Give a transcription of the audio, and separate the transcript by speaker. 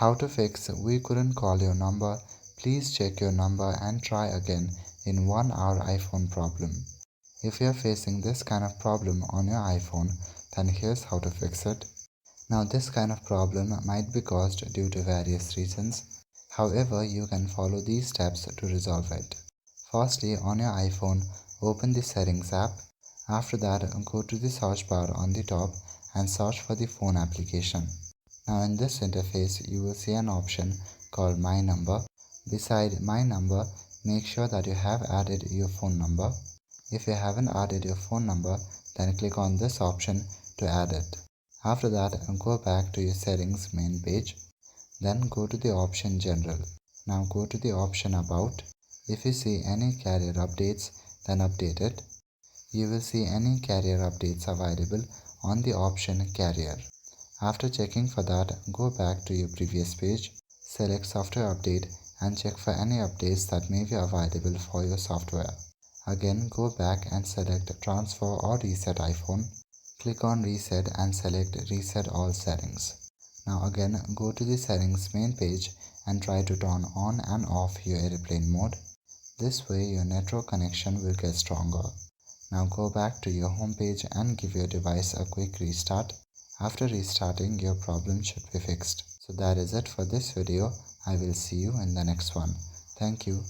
Speaker 1: How to fix "we couldn't call your number, please check your number and try again" in 1 hour iPhone problem. If you are facing this kind of problem on your iPhone, then here's how to fix it. Now this kind of problem might be caused due to various reasons. However, you can follow these steps to resolve it. Firstly, on your iPhone, open the Settings app. After that, go to the search bar on the top and search for the phone application. Now in this interface, you will see an option called My Number. Beside My Number, make sure that you have added your phone number. If you haven't added your phone number, then click on this option to add it. After that, go back to your settings main page. Then go to the option General. Now go to the option About. If you see any carrier updates, then update it. You will see any carrier updates available on the option Carrier. After checking for that, go back to your previous page, select Software Update and check for any updates that may be available for your software. Again, go back and select Transfer or Reset iPhone. Click on Reset and select Reset All Settings. Now again, go to the settings main page and try to turn on and off your airplane mode. This way your network connection will get stronger. Now go back to your home page and give your device a quick restart. After restarting, your problem should be fixed. So that is it for this video. I will see you in the next one. Thank you.